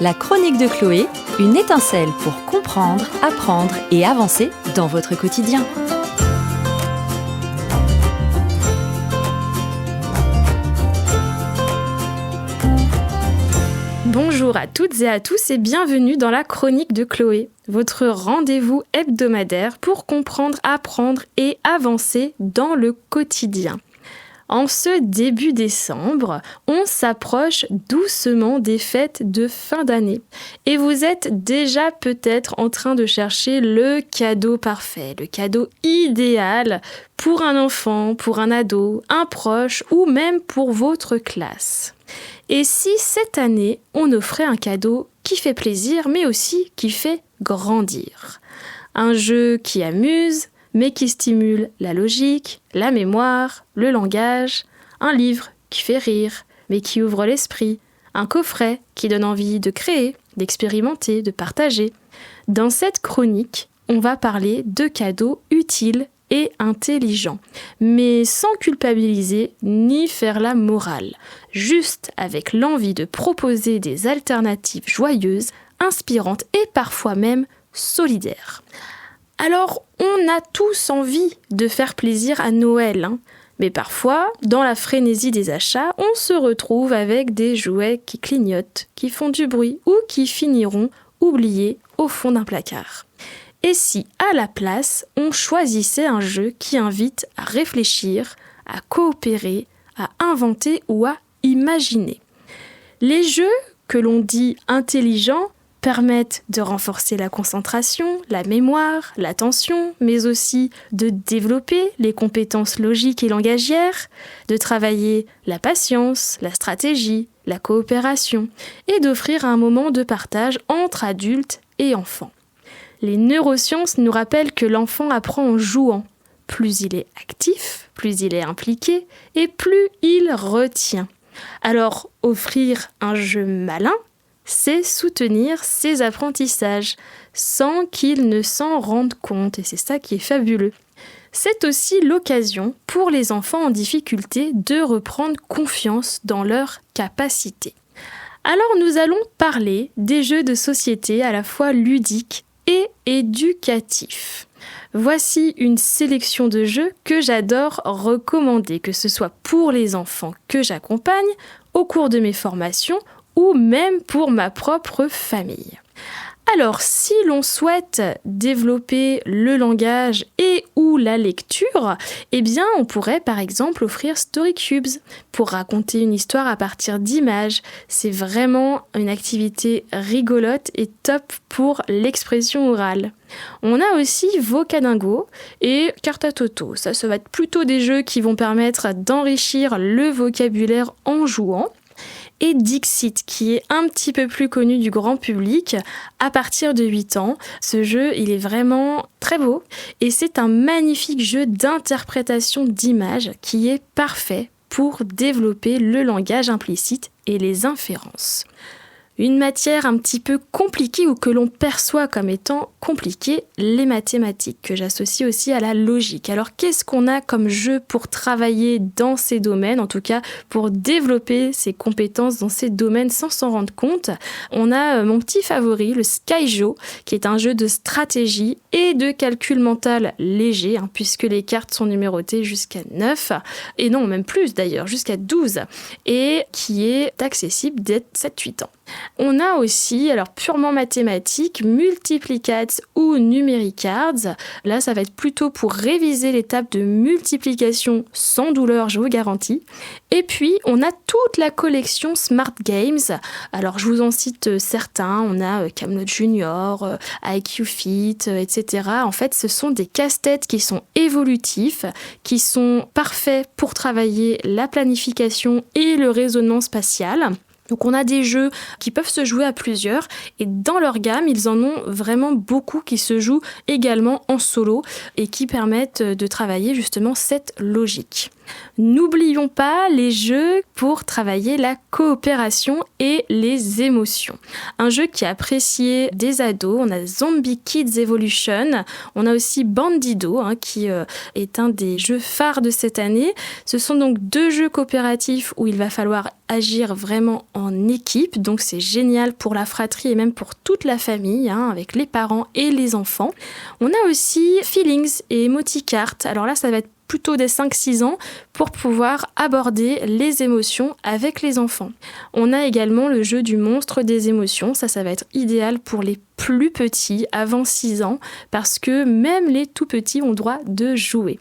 La chronique de Chloé, une étincelle pour comprendre, apprendre et avancer dans votre quotidien. Bonjour à toutes et à tous et bienvenue dans la chronique de Chloé, votre rendez-vous hebdomadaire pour comprendre, apprendre et avancer dans le quotidien. En ce début décembre, on s'approche doucement des fêtes de fin d'année. Et vous êtes déjà peut-être en train de chercher le cadeau parfait, le cadeau idéal pour un enfant, pour un ado, un proche ou même pour votre classe. Et si cette année, on offrait un cadeau qui fait plaisir, mais aussi qui fait grandir? Un jeu qui amuse, mais qui stimule la logique, la mémoire, le langage, un livre qui fait rire, mais qui ouvre l'esprit, un coffret qui donne envie de créer, d'expérimenter, de partager. Dans cette chronique, on va parler de cadeaux utiles et intelligents, mais sans culpabiliser ni faire la morale, juste avec l'envie de proposer des alternatives joyeuses, inspirantes et parfois même solidaires. Alors, on a tous envie de faire plaisir à Noël, mais parfois, dans la frénésie des achats, on se retrouve avec des jouets qui clignotent, qui font du bruit ou qui finiront oubliés au fond d'un placard. Et si, à la place, on choisissait un jeu qui invite à réfléchir, à coopérer, à inventer ou à imaginer? Les jeux que l'on dit intelligents permettent de renforcer la concentration, la mémoire, l'attention, mais aussi de développer les compétences logiques et langagières, de travailler la patience, la stratégie, la coopération et d'offrir un moment de partage entre adultes et enfants. Les neurosciences nous rappellent que l'enfant apprend en jouant. Plus il est actif, plus il est impliqué et plus il retient. Alors, offrir un jeu malin, c'est soutenir ses apprentissages sans qu'ils ne s'en rendent compte, et c'est ça qui est fabuleux. C'est aussi l'occasion pour les enfants en difficulté de reprendre confiance dans leurs capacités. Alors nous allons parler des jeux de société à la fois ludiques et éducatifs. Voici une sélection de jeux que j'adore recommander, que ce soit pour les enfants que j'accompagne au cours de mes formations ou même pour ma propre famille. Alors, si l'on souhaite développer le langage et ou la lecture, eh bien, on pourrait par exemple offrir Story Cubes pour raconter une histoire à partir d'images. C'est vraiment une activité rigolote et top pour l'expression orale. On a aussi Vocadingo et Carte à Toto. Ça va être plutôt des jeux qui vont permettre d'enrichir le vocabulaire en jouant. Et Dixit, qui est un petit peu plus connu du grand public à partir de 8 ans. Ce jeu, il est vraiment très beau et c'est un magnifique jeu d'interprétation d'images qui est parfait pour développer le langage implicite et les inférences. Une matière un petit peu compliquée ou que l'on perçoit comme étant compliquée, les mathématiques, que j'associe aussi à la logique. Alors qu'est-ce qu'on a comme jeu pour travailler dans ces domaines, en tout cas pour développer ses compétences dans ces domaines sans s'en rendre compte? On a mon petit favori, le Skyjo, qui est un jeu de stratégie et de calcul mental léger, puisque les cartes sont numérotées jusqu'à 9, et non, même plus d'ailleurs, jusqu'à 12, et qui est accessible dès 7-8 ans. On a aussi, alors purement mathématiques, Multiplicats ou Numericards. Là, ça va être plutôt pour réviser l'étape de multiplication sans douleur, je vous garantis. Et puis, on a toute la collection Smart Games. Alors, je vous en cite certains. On a Camelot Junior, IQ Fit, etc. En fait, ce sont des casse-têtes qui sont évolutifs, qui sont parfaits pour travailler la planification et le raisonnement spatial. Donc on a des jeux qui peuvent se jouer à plusieurs et dans leur gamme, ils en ont vraiment beaucoup qui se jouent également en solo et qui permettent de travailler justement cette logique. N'oublions pas les jeux pour travailler la coopération et les émotions. Un jeu qui est apprécié des ados, on a Zombie Kids Evolution, on a aussi Bandido qui est un des jeux phares de cette année. Ce sont donc 2 jeux coopératifs où il va falloir agir vraiment en équipe, donc c'est génial pour la fratrie et même pour toute la famille, avec les parents et les enfants. On a aussi Feelings et Emoticart, alors là ça va être plutôt des 5-6 ans pour pouvoir aborder les émotions avec les enfants. On a également le jeu du monstre des émotions, ça va être idéal pour les plus petits, avant 6 ans, parce que même les tout petits ont le droit de jouer.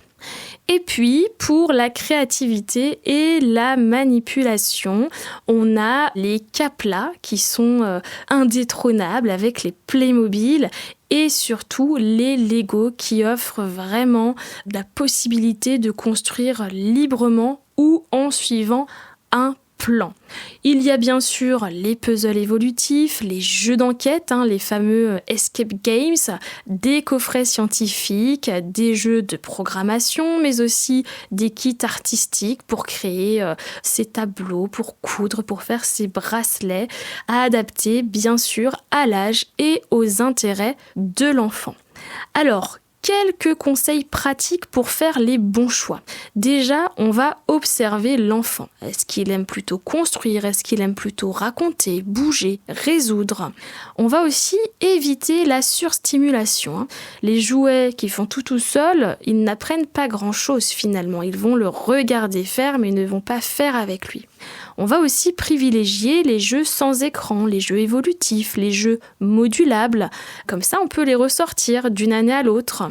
Et puis, pour la créativité et la manipulation, on a les Capla qui sont indétrônables avec les Playmobil et surtout les Lego qui offrent vraiment la possibilité de construire librement ou en suivant un plan. Il y a bien sûr les puzzles évolutifs, les jeux d'enquête, les fameux escape games, des coffrets scientifiques, des jeux de programmation, mais aussi des kits artistiques pour créer ses tableaux, pour coudre, pour faire ses bracelets, à adapter bien sûr à l'âge et aux intérêts de l'enfant. Alors, quelques conseils pratiques pour faire les bons choix. Déjà, on va observer l'enfant. Est-ce qu'il aime plutôt construire? Est-ce qu'il aime plutôt raconter, bouger, résoudre? On va aussi éviter la surstimulation. Les jouets qui font tout seuls, ils n'apprennent pas grand-chose finalement. Ils vont le regarder faire, mais ils ne vont pas faire avec lui. On va aussi privilégier les jeux sans écran, les jeux évolutifs, les jeux modulables. Comme ça, on peut les ressortir d'une année à l'autre.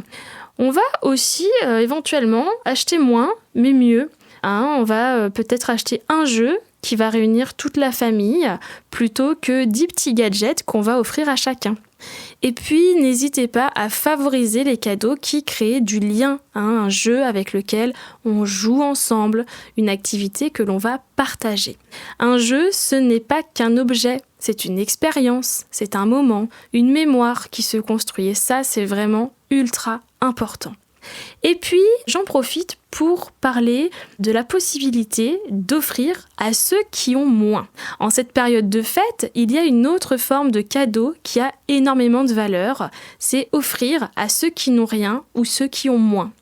On va aussi éventuellement acheter moins, mais mieux. On va peut-être acheter un jeu qui va réunir toute la famille plutôt que 10 petits gadgets qu'on va offrir à chacun. Et puis, n'hésitez pas à favoriser les cadeaux qui créent du lien, un jeu avec lequel on joue ensemble, une activité que l'on va partager. Un jeu, ce n'est pas qu'un objet, c'est une expérience, c'est un moment, une mémoire qui se construit. Et ça, c'est vraiment ultra important. Et puis, j'en profite pour parler de la possibilité d'offrir à ceux qui ont moins. En cette période de fête, il y a une autre forme de cadeau qui a énormément de valeur, c'est offrir à ceux qui n'ont rien ou ceux qui ont moins.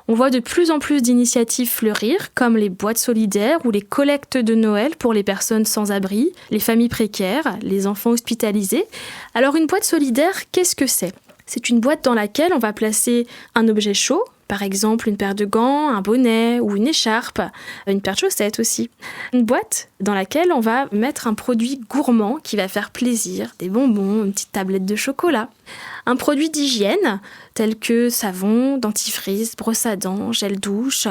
On voit de plus en plus d'initiatives fleurir, comme les boîtes solidaires ou les collectes de Noël pour les personnes sans abri, les familles précaires, les enfants hospitalisés. Alors une boîte solidaire, qu'est-ce que c'est ? C'est une boîte dans laquelle on va placer un objet chaud, par exemple une paire de gants, un bonnet ou une écharpe, une paire de chaussettes aussi. Une boîte dans laquelle on va mettre un produit gourmand qui va faire plaisir, des bonbons, une petite tablette de chocolat. Un produit d'hygiène tel que savon, dentifrice, brosse à dents, gel douche.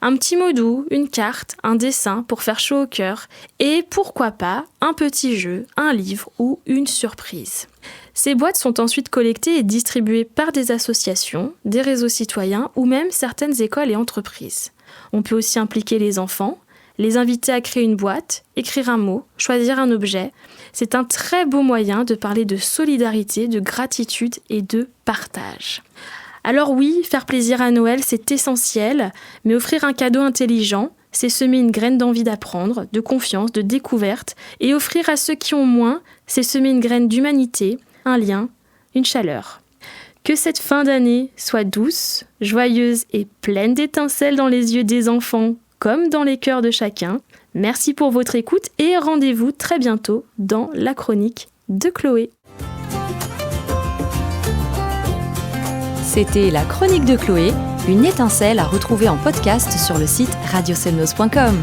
Un petit mot doux, une carte, un dessin pour faire chaud au cœur. Et pourquoi pas un petit jeu, un livre ou une surprise. Ces boîtes sont ensuite collectées et distribuées par des associations, des réseaux citoyens ou même certaines écoles et entreprises. On peut aussi impliquer les enfants, les inviter à créer une boîte, écrire un mot, choisir un objet. C'est un très beau moyen de parler de solidarité, de gratitude et de partage. Alors oui, faire plaisir à Noël, c'est essentiel, mais offrir un cadeau intelligent, c'est semer une graine d'envie d'apprendre, de confiance, de découverte, et offrir à ceux qui ont moins, c'est semer une graine d'humanité, un lien, une chaleur. Que cette fin d'année soit douce, joyeuse et pleine d'étincelles dans les yeux des enfants, comme dans les cœurs de chacun. Merci pour votre écoute et rendez-vous très bientôt dans la chronique de Chloé. C'était la chronique de Chloé, une étincelle à retrouver en podcast sur le site radioselnos.com.